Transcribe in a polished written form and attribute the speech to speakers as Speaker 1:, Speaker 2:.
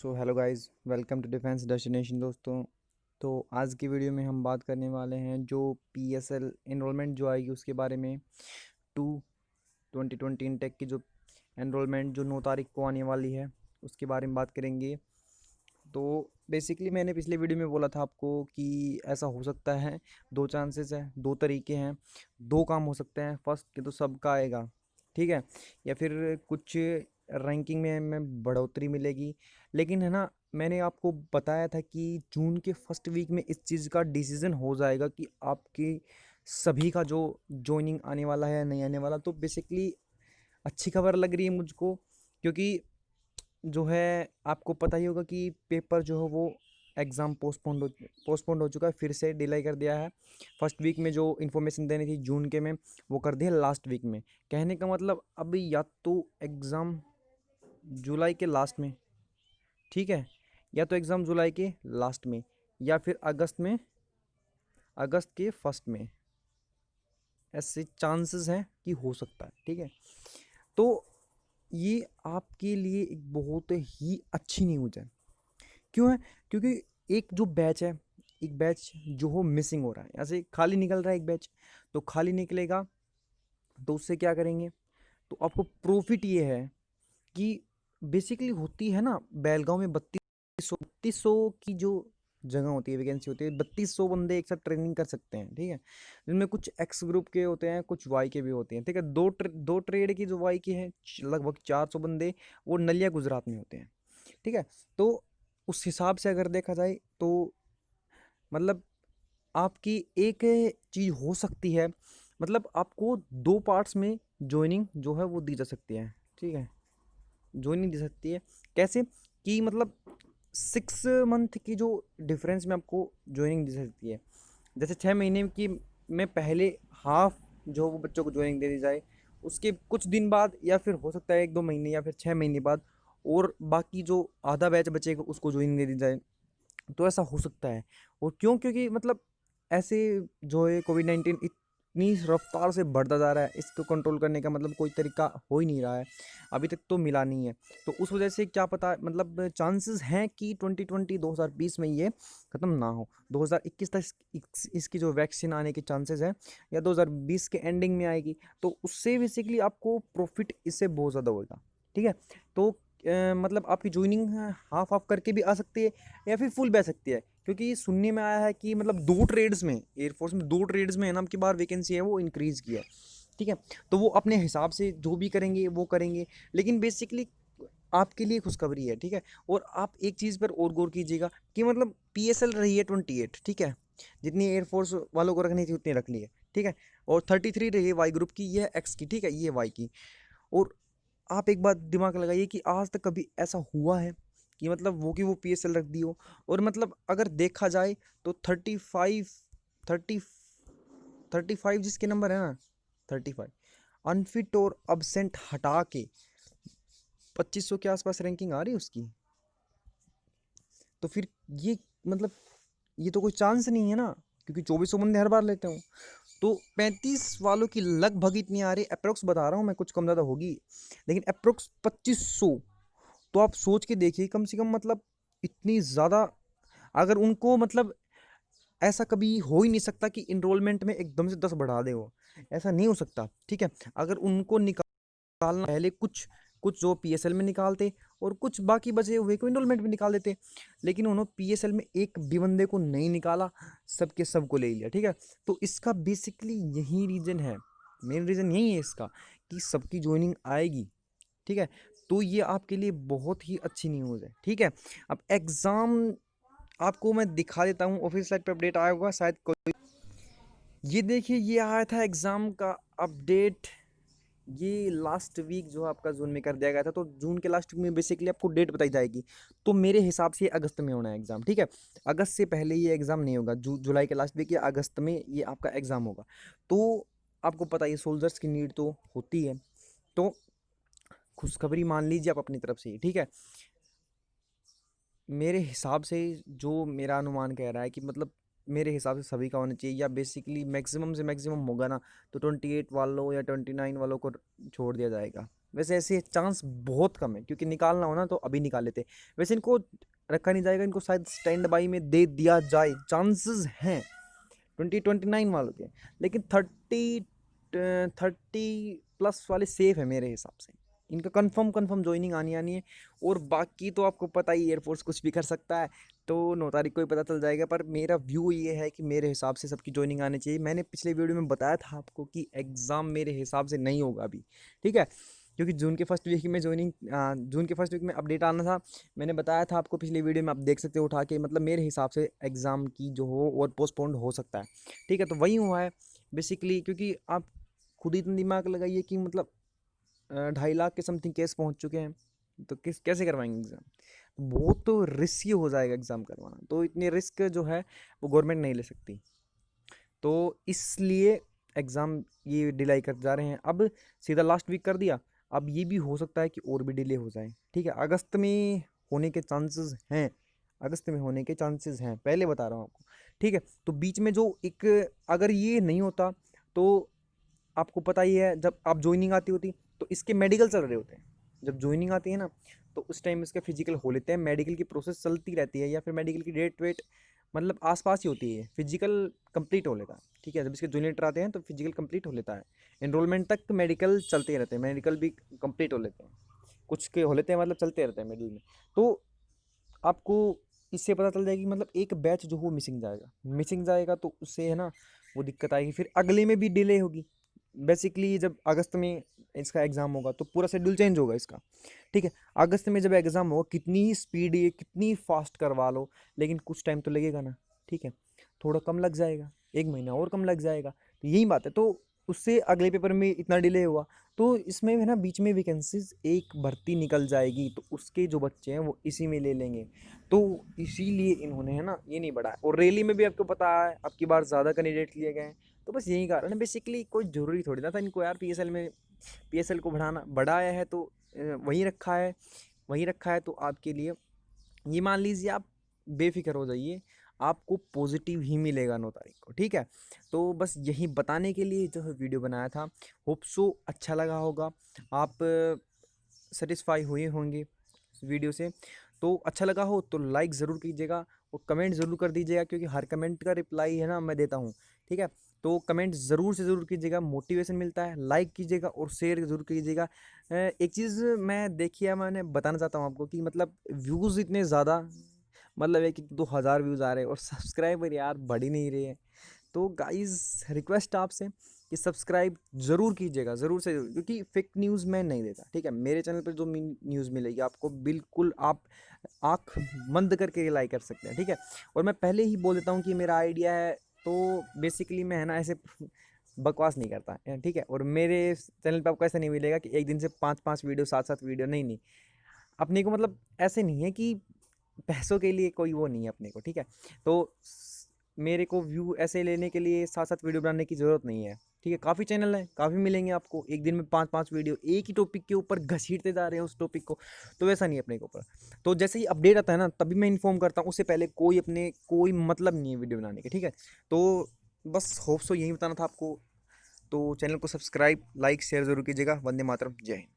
Speaker 1: So hello guys, welcome to defence destination दोस्तों। तो आज की वीडियो में हम बात करने वाले हैं जो पीएसएल एनरोलमेंट जो आएगी उसके बारे में। 2020 इनटेक की जो एनरोलमेंट जो 9 तारीख को आने वाली है उसके बारे में बात करेंगे। तो बेसिकली मैंने पिछले वीडियो में बोला था आपको कि ऐसा हो सकता है, दो चांसेस है, दो तरीके हैं, दो काम हो सकते हैं। फर्स्ट कि तो सबका आएगा, ठीक है, या फिर कुछ रैंकिंग में बढ़ोतरी मिलेगी। लेकिन है ना, मैंने आपको बताया था कि जून के फर्स्ट वीक में इस चीज़ का डिसीजन हो जाएगा कि आपकी सभी का जो ज्वाइनिंग आने वाला है या नहीं आने वाला। तो बेसिकली अच्छी खबर लग रही है मुझको, क्योंकि जो है आपको पता ही होगा कि पेपर जो है वो एग्ज़ाम पोस्टपोन्ड हो चुका है, फिर से डिले कर दिया है। फर्स्ट वीक में जो इन्फॉर्मेशन देनी थी जून के में, वो कर दिया लास्ट वीक में। कहने का मतलब अभी या तो एग्ज़ाम जुलाई के लास्ट में, ठीक है, या तो एग्ज़ाम जुलाई के लास्ट में या फिर अगस्त के फर्स्ट में, ऐसे चांसेस हैं कि हो सकता है, ठीक है। तो ये आपके लिए एक बहुत ही अच्छी न्यूज़ है। क्यों है? क्योंकि एक जो बैच है, एक बैच जो हो मिसिंग हो रहा है, ऐसे खाली निकल रहा है एक बैच। तो खाली निकलेगा तो उससे क्या करेंगे? तो आपको प्रॉफिट ये है कि बेसिकली होती है ना, बेलगांव में 3200 की जो जगह होती है, वैकेंसी होती है, 3200 बंदे एक साथ ट्रेनिंग कर सकते हैं, ठीक है। जिनमें कुछ एक्स ग्रुप के होते हैं, कुछ वाई के भी होते हैं, ठीक है। दो ट्रेड की जो वाई की है, लगभग 400 बंदे वो नलिया गुजरात में होते हैं, ठीक है। तो उस हिसाब से अगर देखा जाए तो मतलब आपकी एक चीज़ हो सकती है, मतलब आपको दो पार्ट्स में ज्वाइनिंग जो है वो दी जा सकती है, ठीक है। ज्वाइनिंग दी सकती है कैसे? कि मतलब 6 मंथ की जो डिफरेंस में आपको ज्वाइनिंग दी सकती है। जैसे 6 महीने की में पहले हाफ जो वो बच्चों को ज्वाइनिंग दे दी जाए, उसके कुछ दिन बाद या फिर हो सकता है 1-2 महीने या फिर 6 महीने बाद, और बाकी जो आधा बैच बचेगा उसको ज्वाइनिंग दे दी जाए। तो ऐसा हो सकता है। और क्यों? क्योंकि मतलब ऐसे जो है कोविड-19 इतनी रफ्तार से बढ़ता जा रहा है, इसको कंट्रोल करने का मतलब कोई तरीका हो ही नहीं रहा है, अभी तक तो मिला नहीं है। तो उस वजह से क्या पता, मतलब चांसेस हैं कि 2020 में ये ख़त्म ना हो। 2021 तक इसकी जो वैक्सीन आने के चांसेस हैं, या 2020 के एंडिंग में आएगी। तो उससे बेसिकली आपको प्रॉफिट इससे बहुत ज़्यादा होगा, ठीक है। तो मतलब आपकी ज्वाइनिंग हाफ हाफ करके भी आ सकती है या फिर फुल भी आ सकती है, क्योंकि सुनने में आया है कि मतलब दो ट्रेड्स में, एयरफोर्स में दो ट्रेड्स में है ना, की बार वैकेंसी है वो इंक्रीज़ की है, ठीक है। तो वो अपने हिसाब से जो भी करेंगे वो करेंगे। लेकिन बेसिकली आपके लिए खुशखबरी है, ठीक है। और आप एक चीज़ पर और गौर कीजिएगा कि मतलब पीएसएल रही है 28, ठीक है, जितनी एयरफोर्स वालों को रखनी थी उतनी रख ली है, ठीक है। और 33 रही है वाई ग्रुप की, ये है एक्स की, ठीक है, ये वाई की। और आप एक बात दिमाग लगाइए कि आज तक कभी ऐसा हुआ है कि मतलब वो कि वो पीएसएल रख दी हो? और मतलब अगर देखा जाए तो 30 35 जिसके नंबर है ना, 35 अनफिट और अब्सेंट हटा के 2500 के आसपास रैंकिंग आ रही है उसकी। तो फिर ये मतलब ये तो कोई चांस नहीं है ना, क्योंकि 2400 बंदे हर बार लेते हो। तो 35 वालों की लगभग इतनी आ रही है, अप्रोक्स बता रहा हूँ मैं, कुछ कम ज़्यादा होगी, लेकिन अप्रोक्स 2500। तो आप सोच के देखिए, कम से कम मतलब इतनी ज़्यादा, अगर उनको मतलब ऐसा कभी हो ही नहीं सकता कि इनरोलमेंट में एकदम से 10 बढ़ा दे वो, ऐसा नहीं हो सकता, ठीक है। अगर उनको निकालना पहले कुछ कुछ जो पीएसएल में निकालते और कुछ बाकी बचे हुए को इनरोलमेंट में निकाल देते, लेकिन उन्होंने पीएसएल में एक भी बंदे को नहीं निकाला, सबके सबको ले लिया, ठीक है। तो इसका बेसिकली यही रीज़न है, मेन रीज़न यही है इसका, कि सबकी ज्वाइनिंग आएगी, ठीक है। तो ये आपके लिए बहुत ही अच्छी न्यूज़ है, ठीक है। अब एग्ज़ाम आपको मैं दिखा देता हूँ, ऑफिस साइट पे अपडेट आया होगा शायद कोई, ये देखिए, ये आया था एग्ज़ाम का अपडेट। ये लास्ट वीक जो आपका जून में कर दिया गया था, तो जून के लास्ट वीक में बेसिकली आपको डेट बताई जाएगी। तो मेरे हिसाब से अगस्त में होना है एग्ज़ाम, ठीक है। अगस्त से पहले ये एग्ज़ाम नहीं होगा, जुलाई के लास्ट वीक या अगस्त में ये आपका एग्ज़ाम होगा। तो आपको पता है सोल्जर्स की नीड तो होती है, तो खुशखबरी मान लीजिए आप अपनी तरफ से ही, ठीक है। मेरे हिसाब से जो मेरा अनुमान कह रहा है कि मतलब मेरे हिसाब से सभी का होना चाहिए, या बेसिकली मैक्सिमम से मैक्सिमम होगा ना, तो 28 वालों या 29 वालों को छोड़ दिया जाएगा, वैसे ऐसे चांस बहुत कम है, क्योंकि निकालना हो ना तो अभी निकाल लेते। वैसे इनको रखा नहीं जाएगा, इनको शायद स्टैंड बाई में दे दिया जाए, चांसेस हैं 2029 वालों के, लेकिन 30 प्लस वाले सेफ है मेरे हिसाब से। इनका कंफर्म कंफर्म ज्वाइनिंग आनी आनी है। और बाकी तो आपको पता ही, एयरफोर्स कुछ भी कर सकता है, तो 9 तारीख को ही पता चल जाएगा। पर मेरा व्यू ये है कि मेरे हिसाब से सबकी ज्वाइनिंग आनी चाहिए। मैंने पिछले वीडियो में बताया था आपको कि एग्ज़ाम मेरे हिसाब से नहीं होगा अभी, ठीक है, क्योंकि जून के फर्स्ट वीक में ज्वाइनिंग, जून के फर्स्ट वीक में अपडेट आना था। मैंने बताया था आपको पिछली वीडियो में, आप देख सकते हो उठा के। मतलब मेरे हिसाब से एग्ज़ाम की जो हो और पोस्टपोन्ड हो सकता है, ठीक है। तो वही हुआ है बेसिकली, क्योंकि आप खुद ही इतना दिमाग लगाइए कि मतलब 2.5 लाख के समथिंग केस पहुंच चुके हैं, तो किस कैसे करवाएंगे एग्ज़ाम। बहुत तो रिस्की हो जाएगा एग्ज़ाम करवाना, तो इतने रिस्क जो है वो गवर्नमेंट नहीं ले सकती, तो इसलिए एग्ज़ाम ये डिलाई कर जा रहे हैं। अब सीधा लास्ट वीक कर दिया, अब ये भी हो सकता है कि और भी डिले हो जाए, ठीक है। अगस्त में होने के चांसेस हैं, अगस्त में होने के चांसेस हैं, पहले बता रहा हूँ आपको, ठीक है। तो बीच में जो एक, अगर ये नहीं होता तो आपको पता ही है, जब आप ज्वाइनिंग आती होती तो इसके मेडिकल चल रहे होते हैं। जब ज्वाइनिंग आती है ना, तो उस टाइम इसके फिजिकल हो लेते हैं, मेडिकल की प्रोसेस चलती रहती है, या फिर मेडिकल की डेट वेट मतलब आसपास ही होती है, फिजिकल कंप्लीट हो लेता है, ठीक है। जब इसके जूनियर लेटर आते हैं तो फिजिकल कंप्लीट हो लेता है, एनरोलमेंट तक मेडिकल चलते रहते हैं, मेडिकल भी कंप्लीट हो लेते हैं, कुछ के हो लेते हैं, मतलब चलते रहते हैं मिडिल में। तो आपको इससे पता चल जाएगी, मतलब एक बैच जो वो मिसिंग जाएगा, तो उससे है ना वो दिक्कत आएगी, फिर अगले में भी डिले होगी। बेसिकली जब अगस्त में इसका एग्ज़ाम होगा तो पूरा शेड्यूल चेंज होगा इसका, ठीक है। अगस्त में जब एग्ज़ाम होगा, कितनी ही स्पीड ये कितनी फास्ट करवा लो, लेकिन कुछ टाइम तो लगेगा ना, ठीक है। थोड़ा कम लग जाएगा, 1 महीना और कम लग जाएगा, तो यही बात है। तो उससे अगले पेपर में इतना डिले हुआ, तो इसमें है ना बीच में वैकेंसीज एक भर्ती निकल जाएगी, तो उसके जो बच्चे हैं वो इसी में ले लेंगे। तो इसीलिए इन्होंने है ना ये नहीं बढ़ाया। और रैली में भी आपको पता है अब की बार ज़्यादा कैंडिडेट लिए गए हैं, तो बस यही कारण है बेसिकली। कोई ज़रूरी थोड़ी ना था इनको यार पीएसएल में, पीएसएल को बढ़ाया है तो वहीं रखा है, वहीं रखा है। तो आपके लिए ये मान लीजिए, आप बेफिक्र हो जाइए, आपको पॉजिटिव ही मिलेगा 9 तारीख को, ठीक है। तो बस यही बताने के लिए जो है वीडियो बनाया था। होप सो अच्छा लगा होगा, आप सेटिस्फाई हुए होंगे इस वीडियो से। तो अच्छा लगा हो तो लाइक ज़रूर कीजिएगा और कमेंट ज़रूर कर दीजिएगा, क्योंकि हर कमेंट का रिप्लाई है ना मैं देता हूँ, ठीक है। तो कमेंट ज़रूर से ज़रूर कीजिएगा, मोटिवेशन मिलता है। लाइक कीजिएगा और शेयर ज़रूर कीजिएगा। एक चीज़ मैं देखिए, मैंने बताना चाहता हूँ आपको कि मतलब व्यूज़ इतने ज़्यादा, मतलब 1-2 हज़ार व्यूज़ आ रहे हैं और सब्सक्राइबर यार बढ़ ही नहीं रहे हैं। तो गाइस रिक्वेस्ट आपसे कि सब्सक्राइब ज़रूर कीजिएगा, ज़रूर से ज़रूर, क्योंकि फेक न्यूज़ मैं नहीं देता, ठीक है। मेरे चैनल पर जो न्यूज़ मिलेगी आपको, बिल्कुल आप आँख बंद करके रिलाई कर सकते हैं, ठीक है। और मैं पहले ही बोल देता हूँ कि मेरा आइडिया है, तो बेसिकली मैं है ना ऐसे बकवास नहीं करता है, ठीक है। और मेरे चैनल पे आपको ऐसा नहीं मिलेगा कि एक दिन से 5-5 वीडियो, 7-7 वीडियो, नहीं नहीं। अपने को मतलब ऐसे नहीं है कि पैसों के लिए कोई वो नहीं है अपने को, ठीक है। तो मेरे को व्यू ऐसे लेने के लिए 7-7 वीडियो बनाने की ज़रूरत नहीं है, ठीक है। काफ़ी चैनल हैं, काफ़ी मिलेंगे आपको, एक दिन में 5-5 वीडियो एक ही टॉपिक के ऊपर घसीटते जा रहे हैं उस टॉपिक को, तो वैसा नहीं है अपने के ऊपर। तो जैसे ही अपडेट आता है ना तभी मैं इन्फॉर्म करता हूँ, उससे पहले कोई मतलब नहीं है वीडियो बनाने के, ठीक है। तो बस होप सो यही बताना था आपको। तो चैनल को सब्सक्राइब, लाइक, शेयर ज़रूर कीजिएगा। वंदे मातरम, जय हिंद।